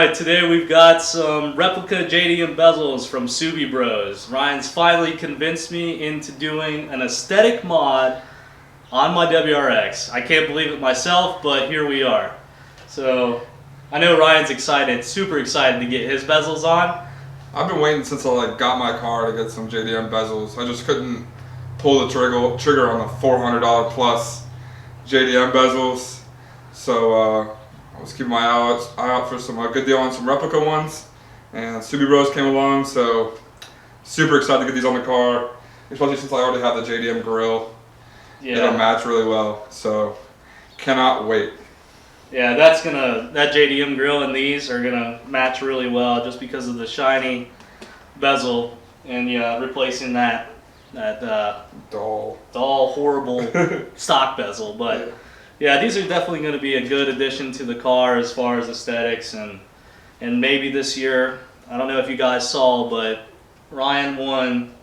Alright, today we've got some replica JDM bezels from SubieBros. Ryan's finally convinced me into doing an aesthetic mod on my WRX. I can't believe it myself, but here we are. So, I know Ryan's excited, super excited to get his bezels on. I've been waiting since I got my car to get some JDM bezels. I just couldn't pull the trigger on the $400 plus JDM bezels. So I was keeping my eye out for some good deal on some replica ones, and SubieBros came along, so super excited to get these on the car, especially since I already have the JDM grill. Yeah. It'll match really well, so cannot wait. Yeah, that JDM grill and these are gonna match really well just because of the shiny bezel, and replacing that dull horrible stock bezel. But yeah, these are definitely going to be a good addition to the car as far as aesthetics, and maybe this year, I don't know if you guys saw, but Ryan won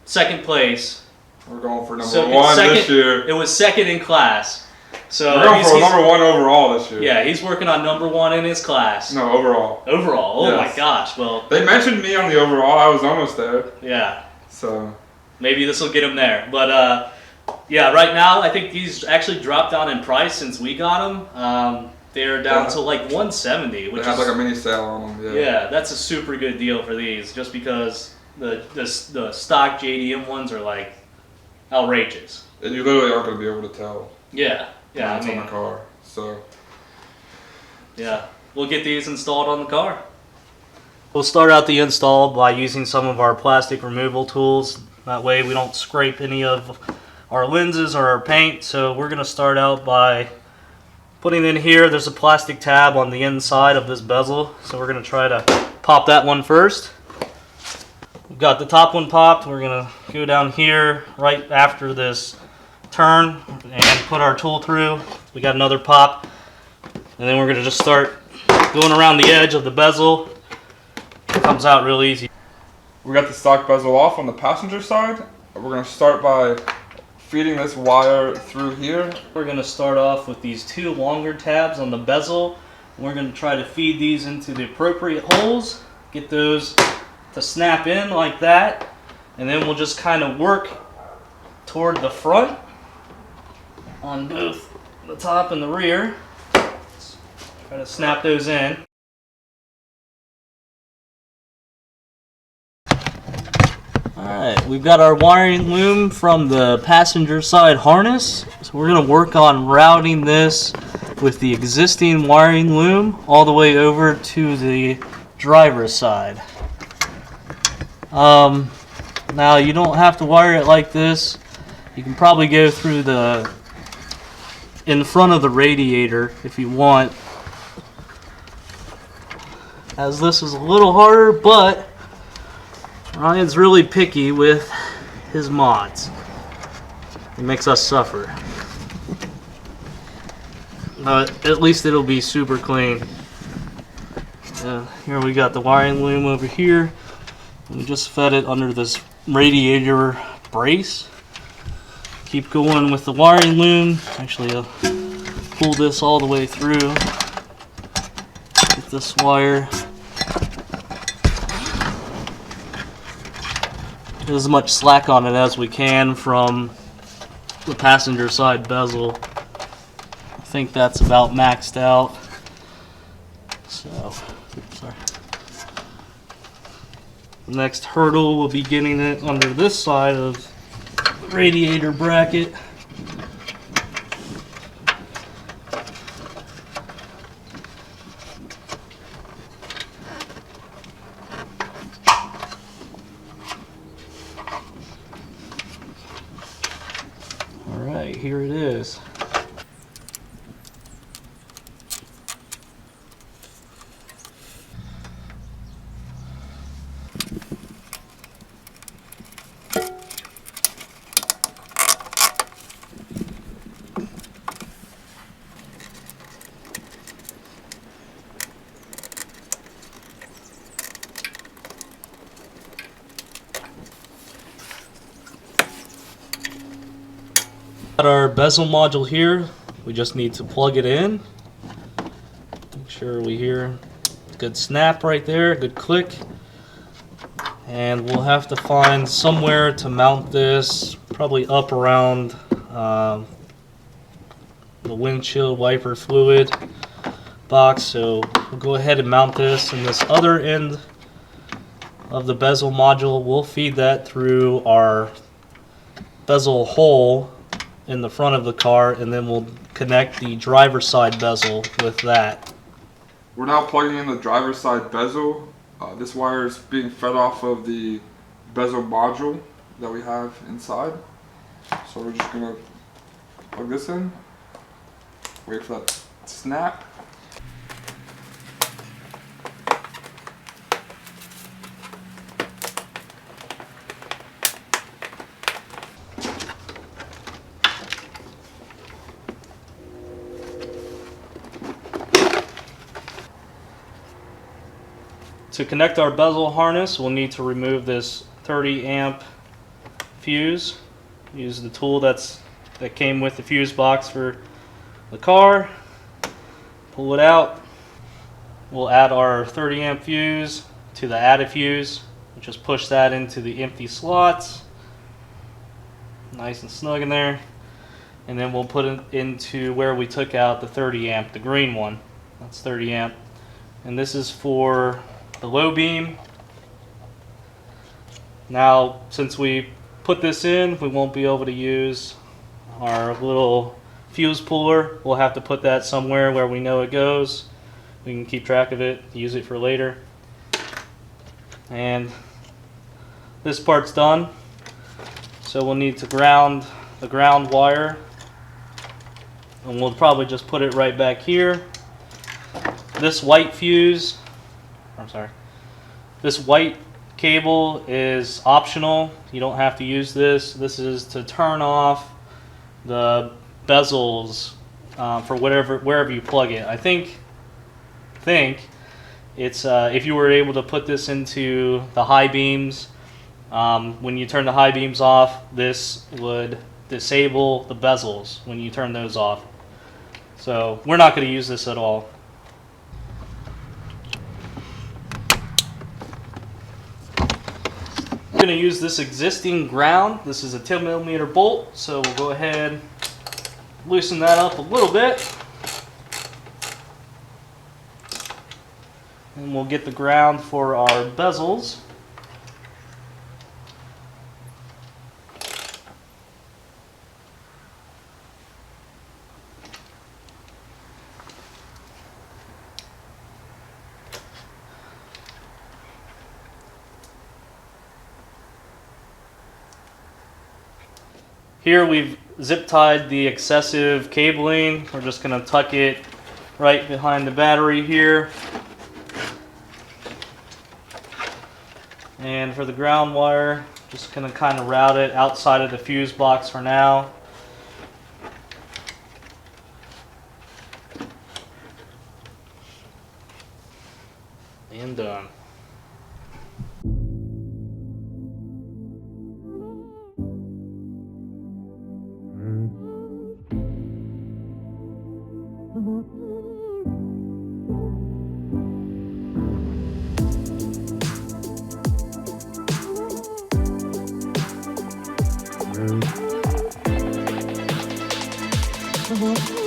second place. We're going for number one this year. It was second in class. So we're going for number one overall this year. Yeah, he's working on number one in his class. No, overall. Overall. Oh yes. My gosh. Well, they mentioned me on the overall. I was almost there. Yeah. So maybe this will get him there. But yeah, right now I think these actually dropped down in price since we got them. They're down to like $170, which they have like a mini sale on them. Yeah, that's a super good deal for these, just because the stock JDM ones are like outrageous. And you literally aren't going to be able to tell. Yeah. Yeah, it's on the car, so. Yeah, we'll get these installed on the car. We'll start out the install by using some of our plastic removal tools. That way we don't scrape any of our lenses or our paint. So we're going to start out by putting in here, there's a plastic tab on the inside of this bezel. So we're going to try to pop that one first. We've got the top one popped. We're going to go down here right after this turn and put our tool through. We got another pop, and then we're going to just start going around the edge of the bezel. It comes out real easy. We got the stock bezel off on the passenger side. We're going to start by feeding this wire through here. We're going to start off with these two longer tabs on the bezel. We're going to try to feed these into the appropriate holes, get those to snap in like that, and then we'll just kind of work toward the front on both the top and the rear. Try to snap those in. Alright, we've got our wiring loom from the passenger side harness. So we're going to work on routing this with the existing wiring loom all the way over to the driver's side. Now you don't have to wire it like this. You can probably go through in front of the radiator if you want, as this is a little harder, but Ryan's really picky with his mods. He makes us suffer. But at least it'll be super clean. Here we got the wiring loom over here. We just fed it under this radiator brace. Keep going with the wiring loom. Actually, I'll pull this all the way through. Get this wire. Get as much slack on it as we can from the passenger side bezel. I think that's about maxed out. So, sorry. The next hurdle will be getting it under this side of the radiator bracket. Alright, here it is. Got our bezel module here. We just need to plug it in. Make sure we Good snap right there, good click. And we'll have to find somewhere to mount this, probably up around the windshield wiper fluid box. So we'll go ahead and mount this, and this other end of the bezel module, we'll feed that through our bezel hole in the front of the car, and then we'll connect the driver's side bezel with that. We're now plugging in the driver's side bezel. This wire is being fed off of the bezel module that we have inside. So we're just gonna plug this in, wait for that to snap. To connect our bezel harness, we'll need to remove this 30 amp fuse. Use the tool that came with the fuse box for the car. Pull it out. We'll add our 30 amp fuse to the added fuse. We'll just push that into the empty slots. Nice and snug in there. And then we'll put it into where we took out the 30 amp, the green one. That's 30 amp. And this is for the low beam. Now, since we put this in, we won't be able to use our little fuse puller. We'll have to put that somewhere where we know it goes. We can keep track of it, use it for later. And this part's done. So we'll need to ground the ground wire. And we'll probably just put it right back here. This white fuse, this white cable is optional. You don't have to use this. This is to turn off the bezels for wherever you plug it. I think it's if you were able to put this into the high beams, when you turn the high beams off, this would disable the bezels when you turn those off. So we're not going to use this at all. We're going to use this existing ground. This is a 10mm bolt, so we'll go ahead, loosen that up a little bit, and we'll get the ground for our bezels. Here we've zip tied the excessive cabling. We're just going to tuck it right behind the battery here. And for the ground wire, just going to kind of route it outside of the fuse box for now. And done. Mm-hmm.